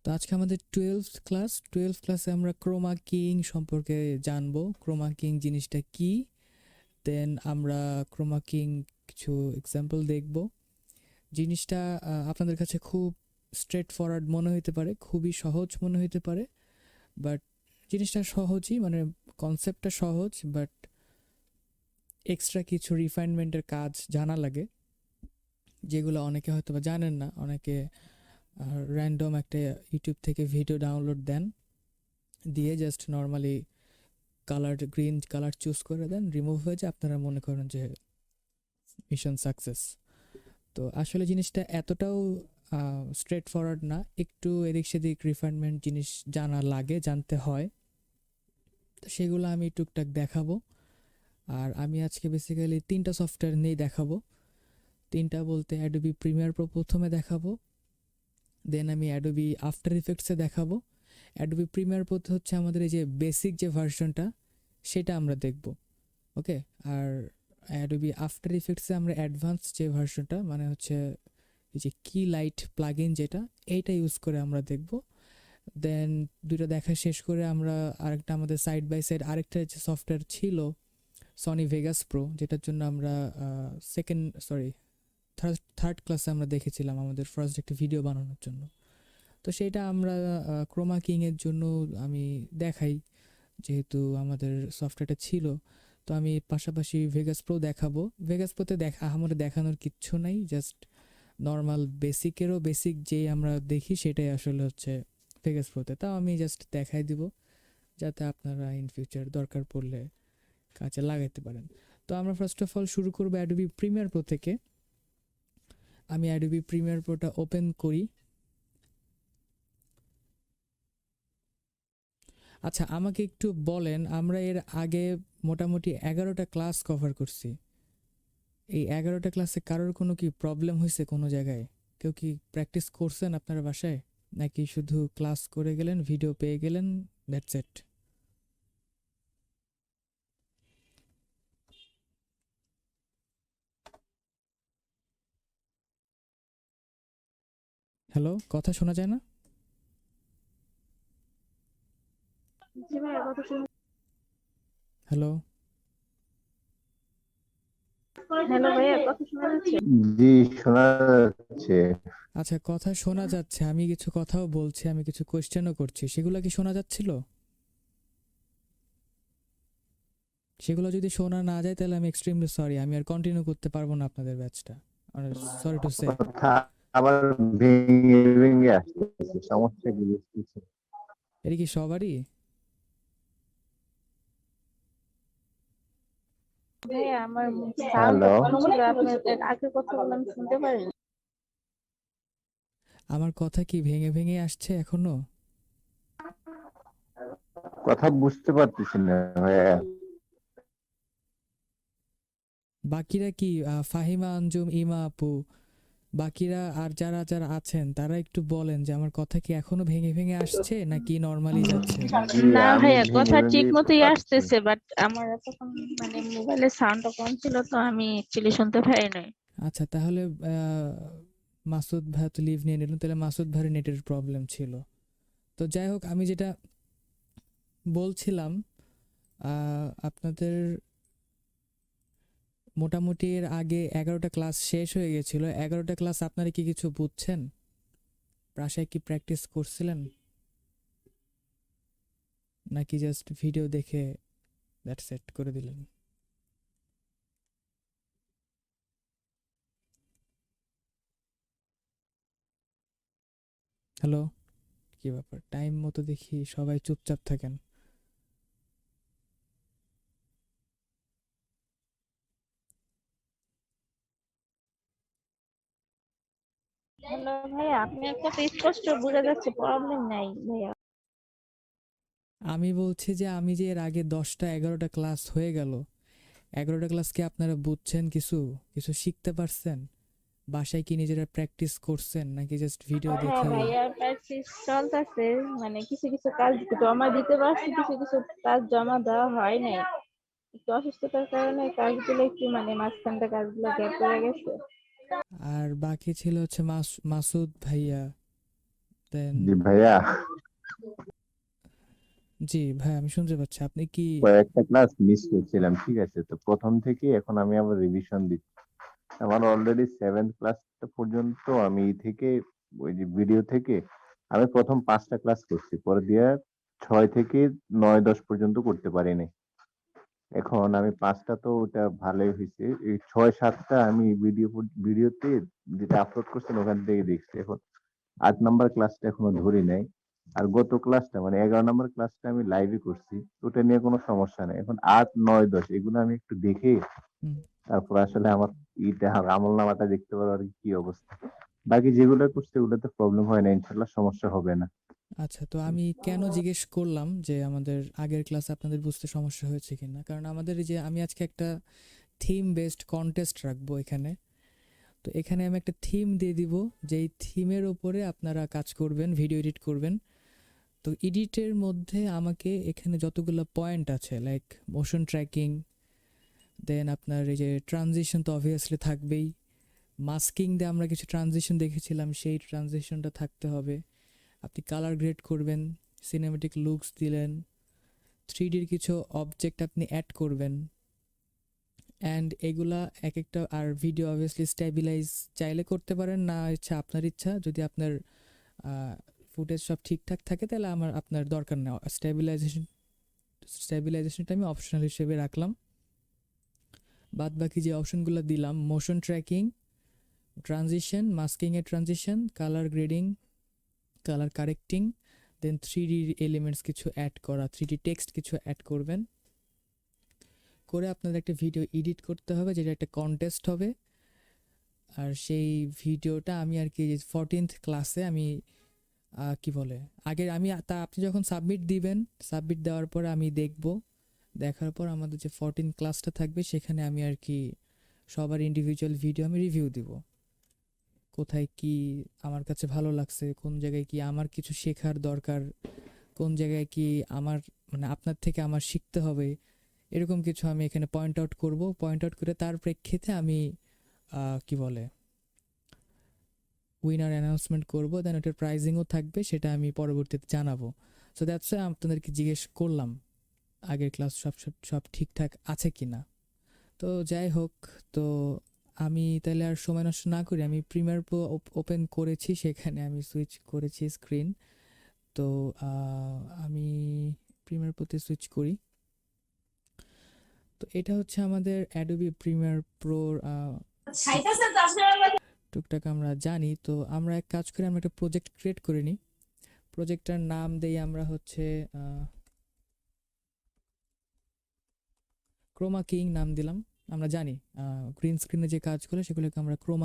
তো আজকে আমাদের 12th ক্লাসে আমরা ক্রোমা কিং সম্পর্কে জানবো। ক্রোমা কিং জিনিসটা কি, দেন আমরা ক্রোমা কিং কিছু এক্সাম্পল দেখব। জিনিসটা আপনাদের কাছে খুব স্ট্রেট ফরওয়ার্ড মনে হতে পারে, খুবই সহজ মনে হতে পারে, বাট জিনিসটা সহজই, মানে কনসেপ্টটা সহজ, বাট এক্সট্রা কিছু রিফাইনমেন্টের কাজ জানা লাগে, যেগুলো অনেকে হয়তো বা জানেন না। অনেকে র্যান্ডম একটা ইউটিউব থেকে ভিডিও ডাউনলোড দেন, দিয়ে just normally green colour choose করে দেন, রিমুভ হয়ে যায়, আপনারা মনে করেন যে মিশন সাকসেস। তো আসলে জিনিসটা এতটাও স্ট্রেট ফরওয়ার্ড না, একটু এদিক সেদিক রিফাইনমেন্ট জিনিস জানা লাগে, জানতে হয়। তো সেগুলো আমি টুকটাক দেখাবো। আর আমি আজকে বেসিক্যালি 3টা সফটওয়্যার নিয়ে দেখাবো। 3টা বলতে অ্যাডোবি প্রিমিয়ার প্রো প্রথমে দেখাবো, দেন আমি অ্যাডোবি আফটার ইফেক্টসে দেখাবো। অ্যাডোবি প্রিমিয়ার প্রো হচ্ছে আমাদের এই যে বেসিক যে ভার্সনটা, সেটা আমরা দেখব, ওকে। আর অ্যাডোবি আফটার ইফেক্টসে আমরা অ্যাডভান্স যে ভার্সনটা, মানে হচ্ছে এই যে কি লাইট প্লাগইন, যেটা এইটা ইউজ করে আমরা দেখব। দেন দুটো দেখা শেষ করে আমরা আরেকটা আমাদের সাইড বাই সাইড আরেকটা যে সফটওয়্যার ছিল সনি ভেগাস প্রো, যেটার জন্য আমরা থার্ড ক্লাসে আমরা দেখেছিলাম আমাদের ফার্স্ট একটা ভিডিও বানানোর জন্য। তো সেটা আমরা ক্রোমা কিংয়ের জন্য আমি দেখাই, যেহেতু আমাদের সফটওয়্যারটা ছিল। তো আমি পাশাপাশি ভেগাস প্রো দেখাবো। ভেগাস প্রোতে আমার দেখানোর কিচ্ছু নাই, জাস্ট নর্মাল বেসিকেরও বেসিক যেই আমরা দেখি সেটাই আসলে হচ্ছে ভেগাস প্রোতে। তাও আমি জাস্ট দেখাই দিব, যাতে আপনারা ইন ফিউচার দরকার পড়লে কাজে লাগাইতে পারেন। তো আমরা ফার্স্ট অফ অল শুরু করবো অ্যাডোবি প্রিমিয়ার প্রো থেকে। আমি অ্যাডোবি প্রিমিয়ার প্রোটা ওপেন করি। আচ্ছা, আমাকে একটু বলেন, আমরা এর আগে মোটামুটি 11টা ক্লাস কভার করছি। এই 11টা ক্লাসে কারোর কোনো কি প্রবলেম হয়েছে কোনো জায়গায়? কেউ কি প্র্যাকটিস করছেন আপনার বাসায়, নাকি শুধু ক্লাস করে গেলেন, ভিডিও পেয়ে গেলেন, দ্যাটস ইট? হ্যালো, কথা শোনা যায় না? জি ভাইয়া, কথা শুনুন। হ্যালো, হ্যালো ভাইয়া, কথা শোনা যাচ্ছে? জি, শোনা যাচ্ছে। আচ্ছা, কথা শোনা যাচ্ছে, আমি কিছু কথাও বলছি, আমি কিছু কোয়েশ্চেনও করছি, সেগুলো কি শোনা যাচ্ছিল? সেগুলো যদি শোনা না যায় তাহলে আমি এক্সট্রিমলি সরি, আমি আর কন্টিনিউ করতে পারবো না আপনাদের ব্যাচটা। Sorry to say. কথা আবার ভেঙে ভেঙে আসতেছে, সমস্যা কি বুঝতেছি। এটা কি সবারই? ভাইয়া, আমার সাউন্ডটা হ্যালো, কম ছিল, আপনার আগের কথাগুলো আমি শুনতে পারিনি। আমার কথা কি ভেঙে ভেঙে আসছে এখনো? কথা বুঝতে পারতেছি না ভাইয়া। বাকিরা কি ফাহিমা, আঞ্জুম, ইমা আপু, বাকিরা আর যারা যারা আছেন তারা একটু বলেন যে আমার কথা কি এখনো ভেঙে ভেঙে আসছে নাকি নর্মালি যাচ্ছে? জি, না আমি ভাইয়া, ভেঙে কথা ঠিক ভেঙেই মতোই পাচ্ছি। আসতেছে, বাট আমার এতক্ষণ মানে মোবাইলের সাউন্ডটা কম ছিল, তো আমি অ্যাকচুয়ালি শুনতে পারি নাই। আচ্ছা, তাহলে মাসুদ ভাই তো লিভ নিয়ে নিলেন, তাহলে মাসুদ ভাইয়ের নেটের প্রবলেম ছিল। তো যাই হোক, আমি যেটা বলছিলাম, আপনাদের মোটামুটি এর আগে 11টা ক্লাস শেষ হয়ে গেছিল। 11টা ক্লাস আপনারা কি কিছু বুঝছেন? বাসায় কি প্র্যাকটিস করছিলেন, নাকি জাস্ট ভিডিও দেখে দ্যাটস ইট করে দিলেন? হ্যালো, কি ব্যাপার, টাইম মতো দেখি সবাই চুপচাপ থাকেন। হ্যালো ভাইয়া, আপনার কথা স্পষ্ট বোঝা যাচ্ছে, প্রবলেম নাই ভাইয়া। আমি বলছি যে আমি যে এর আগে 10টা 11টা ক্লাস হয়ে গেল, 11টা ক্লাস কি আপনারা বুঝছেন, কিছু কিছু শিখতে পারছেন? বাসায় কি নিজেরা প্র্যাকটিস করছেন, নাকি জাস্ট ভিডিও হ্যাঁ দেখেই? ভাইয়া, প্র্যাকটিস চলতেছে, মানে কিছু কিছু কাজ জমা দিতে পারছি, কিছু কিছু কাজ জমা দেওয়া হয় নাই। একটু অসুস্থতার কারণে কাজগুলো একটু মানে মাঝখানটা কাজগুলো গ্যাপ পড়ে গেছে। আর বাকি ছিল হচ্ছে মাসুদ ভাইয়া, দেন জি ভাইয়া, জি ভাই আমি শুনতে পাচ্ছি। আপনি কি কয়েকটা ক্লাস মিস করছিলাম, ঠিক আছে? তো প্রথম থেকে এখন আমি আবার রিভিশন দিচ্ছি। আমার অলরেডি 7th ক্লাস পর্যন্ত আমি থেকে ওই যে ভিডিও থেকে আমি প্রথম 5টা ক্লাস করছি, পরে দিয়ে 6 থেকে 9 10 পর্যন্ত করতে পারিনি। এখন আমি 5টা তো ওটা ভালোই হয়েছে, এই 6 7টা আমি ভিডিওতে যেটা আপলোড করছেন ওখান থেকে দেখছি। এখন 8 নাম্বার ক্লাসটা এখনো ধরি নাই। আর গত ক্লাসটা মানে 11 নাম্বার ক্লাসটা আমি লাইভে করছি, ওটা নিয়ে কোনো সমস্যা নেই। এখন 8 9 10 এগুলো আমি একটু দেখে হুম, তারপর আসলে আমার আমল নামাটা দেখতে পারো আর কি অবস্থা। বাকি যেগুলো করছে ওগুলোতে প্রবলেম হয় না, ইনশাল্লাহ সমস্যা হবে না। আচ্ছা, তো আমি কেন জিজ্ঞেস করলাম যে আমাদের আগের ক্লাসে আপনাদের বুঝতে সমস্যা হয়েছে কিনা, কারণ আমাদের এই যে আমি আজকে একটা থিম বেসড কন্টেস্ট রাখবো এখানে। তো এখানে আমি একটা থিম দিয়ে দিব, যেই থিমের ওপরে আপনারা কাজ করবেন, ভিডিও এডিট করবেন। তো এডিটের মধ্যে আমাকে এখানে যতগুলো পয়েন্ট আছে লাইক মোশন ট্র্যাকিং, দেন আপনার এই যে ট্রানজিশন তো অবভিয়াসলি থাকবেই, মাস্কিং দিয়ে আমরা কিছু ট্রানজিশন দেখেছিলাম, সেই ট্রানজিশনটা থাকতে হবে। আপনি কালার গ্রেড করবেন, সিনেমেটিক লুকস দিলেন, 3Dর কিছু অবজেক্ট আপনি অ্যাড করবেন, অ্যান্ড এগুলা এক একটা। আর ভিডিও অবভিয়াসলি স্ট্যাবিলাইজ চাইলে করতে পারেন, না ইচ্ছা আপনার ইচ্ছা। যদি আপনার ফুটেজ সব ঠিকঠাক থাকে তাহলে আপনার দরকার নেই স্ট্যাবিলাইজেশনটা আমি অপশনাল হিসেবে রাখলাম। বাদ বাকি যে অপশনগুলো দিলাম, মোশন ট্র্যাকিং, ট্রানজিশন, মাস্কিংয়ের transition, colour grading, colour correcting, then 3D elements কিছু অ্যাড করা, 3D টেক্সট কিছু অ্যাড করবেন, করে আপনাদের একটা ভিডিও এডিট করতে হবে, যেটা একটা কন্টেস্ট হবে। আর সেই ভিডিওটা আমি আর কি 14th ক্লাসে আমি কি বলে আগের আমি আপনি যখন সাবমিট দিবেন, সাবমিট দেওয়ার পর আমি দেখব, দেখার পর আমাদের যে 14 ক্লাসটা থাকবে সেখানে আমি আর কি সবার ইন্ডিভিজুয়াল ভিডিও আমি রিভিউ দিব, কোথায় কি আমার কাছে ভালো লাগছে, কোন জায়গায় কি আমার কিছু শেখার দরকার, কোন জায়গায় কি আমার মানে আপনার থেকে আমার শিখতে হবে, এরকম কিছু আমি এখানে পয়েন্ট আউট করব। পয়েন্ট আউট করে তার প্রেক্ষিতে আমি কি বলে উইনার অ্যানাউন্সমেন্ট করব, দেন ওটার প্রাইজিংও থাকবে, সেটা আমি পরবর্তীতে জানাবো। সো দ্যাটস ওয়াই আপনাদেরকে জিজ্ঞেস করলাম আগের ক্লাস সব সব সব ঠিকঠাক আছে কি না। তো যাই হোক, তো আমি তাহলে আর সময় নষ্ট না করি, আমি প্রিমিয়ার প্রো ওপেন করেছি, সেখানে আমি সুইচ করেছি স্ক্রিন। তো আমি প্রিমিয়ার প্রোতে সুইচ করি। তো এটা হচ্ছে আমাদের অ্যাডোবি প্রিমিয়ার প্রোর টুকটাক আমরা জানি। তো আমরা এক কাজ করে আমরা একটা প্রজেক্ট ক্রিয়েট করে নিই। প্রজেক্টটার নাম দেই আমরা হচ্ছে ক্রোমা কিং নাম দিলাম। আমরা জানি গ্রিন স্ক্রিনে যে কাজগুলো সেগুলোকে আমরা ক্রোমা